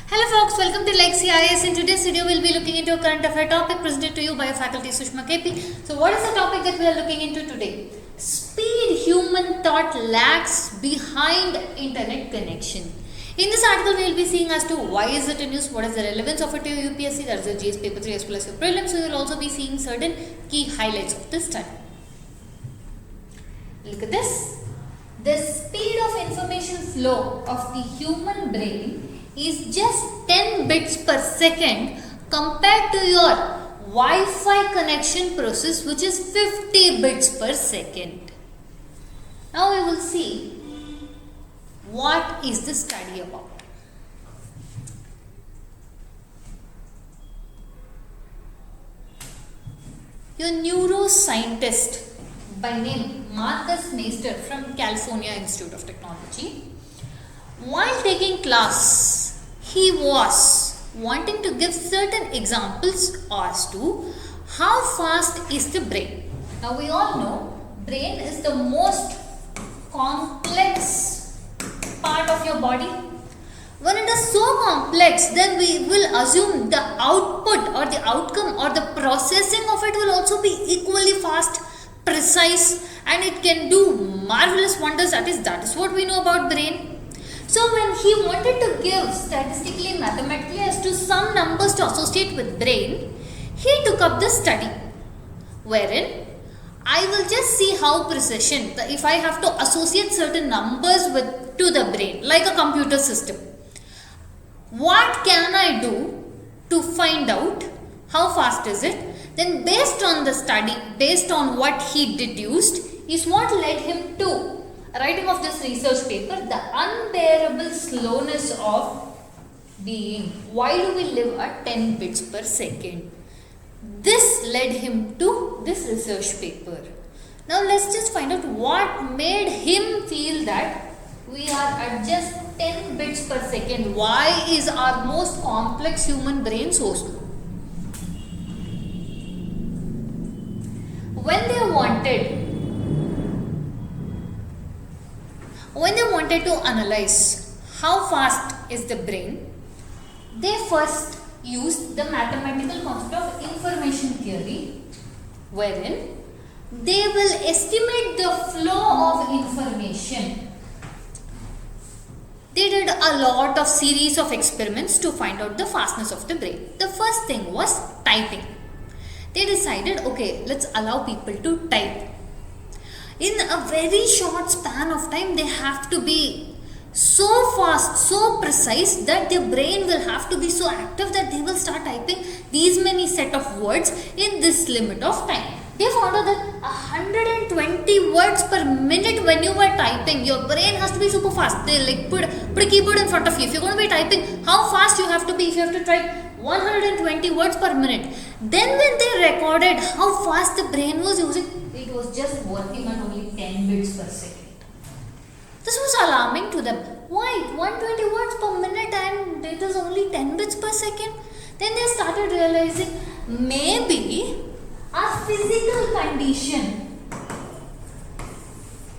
Hello folks, welcome to Like CIS. In today's video, we'll be looking into a current affair topic presented to you by faculty Sushma KP. So what is the topic that we are looking into today? Speed human thought lags behind internet connection. In this article, we will be seeing as to why is it in use, what is the relevance of it to UPSC, that is the GS paper 3 as well as your prelims. We will also be seeing certain key highlights of this study. Look at this. The speed of information flow of the human brain is just 10 bits per second compared to your Wi-Fi connection process, which is 50 bits per second. Now we will see what is the study about. Your neuroscientist by name Marcus Meister from California Institute of Technology, while taking class, he was wanting to give certain examples as to how fast is the brain. Now we all know brain is the most complex part of your body. When it is so complex, then we will assume the output or the outcome or the processing of it will also be equally fast, precise, and it can do marvelous wonders. That is what we know about brain. So when he wanted to give statistically, mathematically as to some numbers to associate with brain, he took up the study wherein I will just see how precision, if I have to associate certain numbers to the brain like a computer system, what can I do to find out how fast is it? Then based on the study, based on what he deduced, is what led him to writing of this research paper, The Unbearable Slowness of Being. Why do we live at 10 bits per second? This led him to this research paper. Now let's just find out what made him feel that we are at just 10 bits per second. Why is our most complex human brain so slow? When they wanted to analyze how fast is the brain, they first used the mathematical concept of information theory, wherein they will estimate the flow of information. They did a lot of series of experiments to find out the fastness of the brain. The first thing was typing. They decided, okay, let's allow people to type. In a very short span of time, they have to be so fast, so precise that their brain will have to be so active that they will start typing these many set of words in this limit of time. They found out that 120 words per minute when you are typing, your brain has to be super fast. They like put a keyboard in front of you. If you're going to be typing, how fast you have to be if you have to type 120 words per minute. Then when they recorded how fast the brain was using, it was just working at only 10 bits per second. This was alarming to them. Why? 120 words per minute and it is only 10 bits per second. Then they started realizing maybe our physical condition,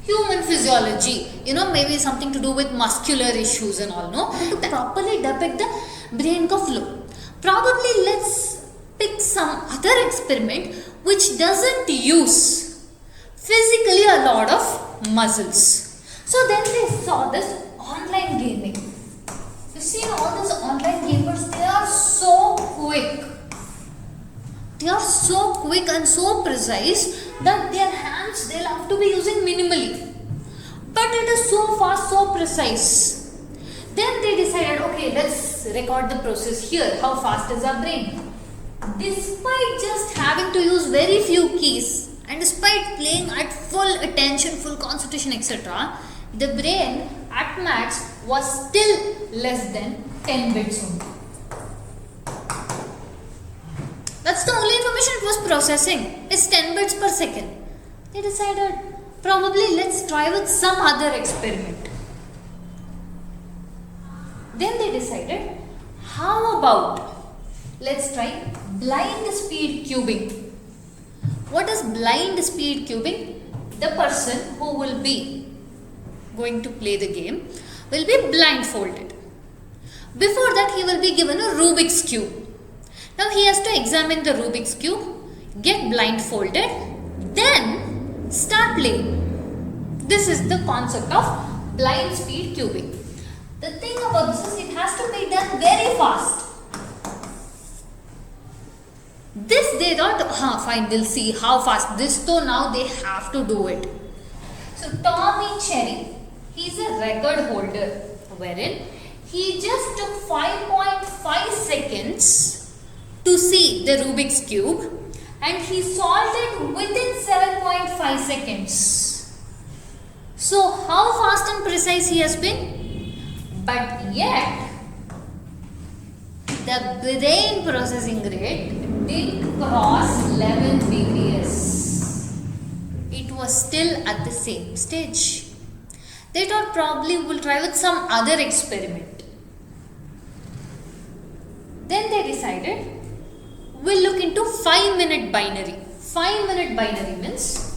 human physiology, maybe something to do with muscular issues and all, no? To properly depict the brain ka flow. Probably let's pick some other experiment which doesn't use physically a lot of muscles. So then they saw this online gaming. You've seen all these online gamers, they are so quick. They are so quick and so precise that their hands they'll have to be using minimally. But it is so fast, so precise. Then they decided, okay, let's record the process here. How fast is our brain? Despite just having to use very few keys and despite playing at full attention, full concentration, etc., the brain at max was still less than 10 bits only. That's the only information it was processing. It's 10 bits per second. They decided probably let's try with some other experiment. Then they decided, how about let's try blind speed cubing. What is blind speed cubing? The person who will be going to play the game will be blindfolded. Before that, he will be given a Rubik's Cube. Now he has to examine the Rubik's Cube, get blindfolded, then start playing. This is the concept of blind speed cubing. The thing about this is it has to be done very fast. This they thought, fine, we'll see how fast. This though now they have to do it. So Tommy Cherry, he's a record holder wherein he just took 5.5 seconds to see the Rubik's Cube and he solved it within 7.5 seconds. So how fast and precise he has been? But yet the brain processing rate didn't cross 11 bps. It was still at the same stage. They thought probably we'll try with some other experiment. Then they decided we'll look into 5-minute binary. 5-minute binary means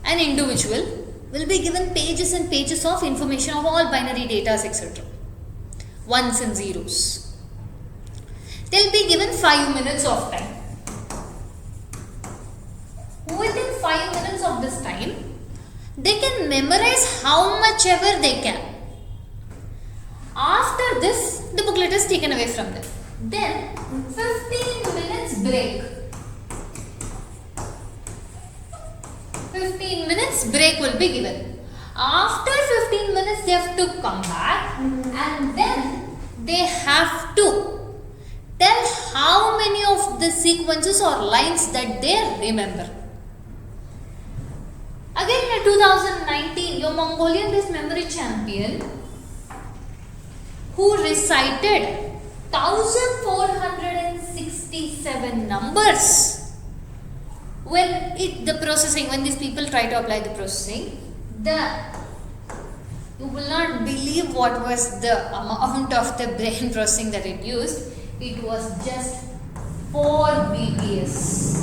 an individual will be given pages and pages of information of all binary data, etc. Ones and zeros. They'll be given 5 minutes of time. Within 5 minutes of this time, they can memorize how much ever they can. After this, the booklet is taken away from them. Then 15 minutes break. 15 minutes break will be given. After 15 minutes, they have to come back and then they have to tell how many of the sequences or lines that they remember. Again in 2019, your Mongolian-based memory champion who recited 1467 numbers. When these people try to apply the processing, you will not believe what was the amount of the brain processing that it used. It was just 4 bps,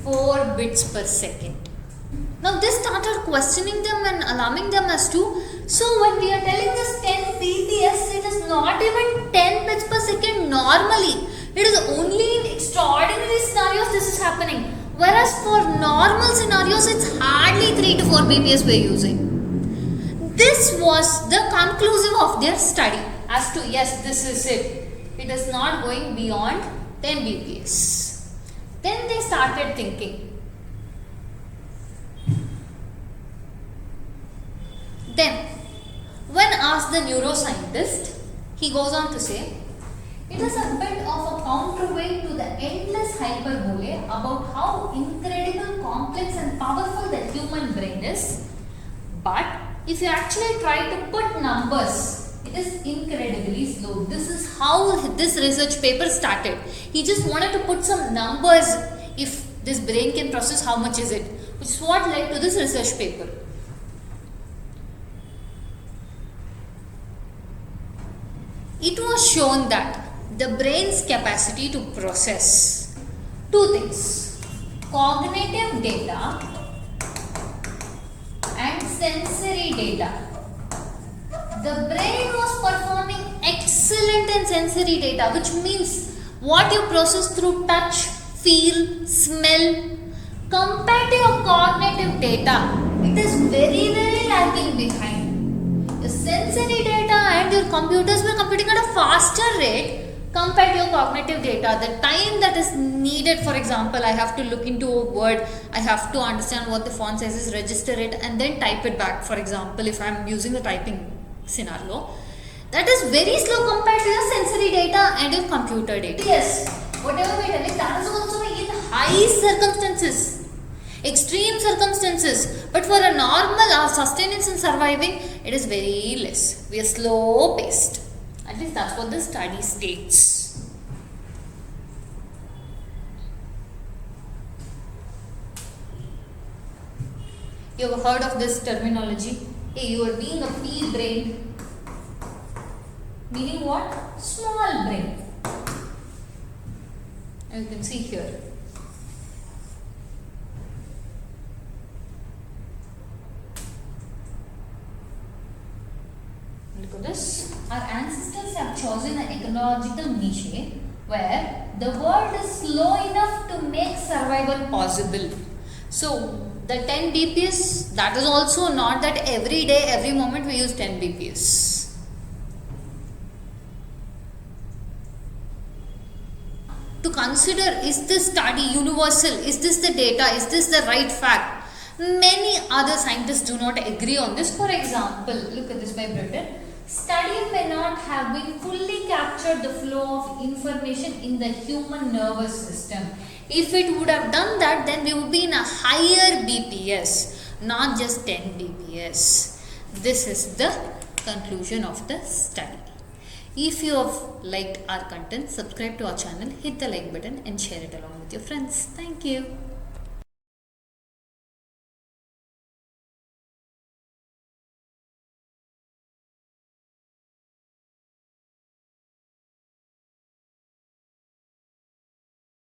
4 bits per second. Now this started questioning them and alarming them as to, so when we are telling this 10 bps, it is not even 10 bits per second normally. It is only in extraordinary scenarios this is happening. Whereas for normal scenarios, it's hardly 3 to 4 bps we are using. This was the conclusive of their study as to, yes, this is it. It is not going beyond 10 bps. Then they started thinking. Then, when asked the neuroscientist, he goes on to say, it is a bit of a counterweight to the endless hyperbole about how incredible, complex and powerful the human brain is. But if you actually try to put numbers, it is incredibly slow. This is how this research paper started. He just wanted to put some numbers. If this brain can process, how much is it? Which is what led to this research paper. It was shown that the brain's capacity to process 2 things, cognitive data and sensory data. The brain was performing excellent in sensory data, which means what you process through touch, feel, smell, compared to your cognitive data, it is very, very lagging behind. The sensory data and your computers were computing at a faster rate compared to your cognitive data. The time that is needed, for example, I have to look into a word, I have to understand what the font size is, register it and then type it back. For example, if I am using the typing scenario, that is very slow compared to your sensory data and your computer data. Yes, whatever we are telling, that is also in high circumstances, extreme circumstances, but for a normal sustenance and surviving, it is very less. We are slow paced. At least that's what the study states. You have heard of this terminology? Hey, you are being a pea brain. Meaning what? Small brain. And you can see here. Look at this. Our ancestors have have chosen an ecological niche where the world is slow enough to make survival possible. So the 10 BPS, that is also not that every day, every moment we use 10 BPS. To consider, is this study universal? Is this the data? Is this the right fact? Many other scientists do not agree on this. For example, look at this by Britton. Study may not have been fully captured the flow of information in the human nervous system. If it would have done that, then we would be in a higher BPS, not just 10 BPS. This is the conclusion of the study. If you have liked our content, subscribe to our channel, hit the like button and share it along with your friends. Thank you.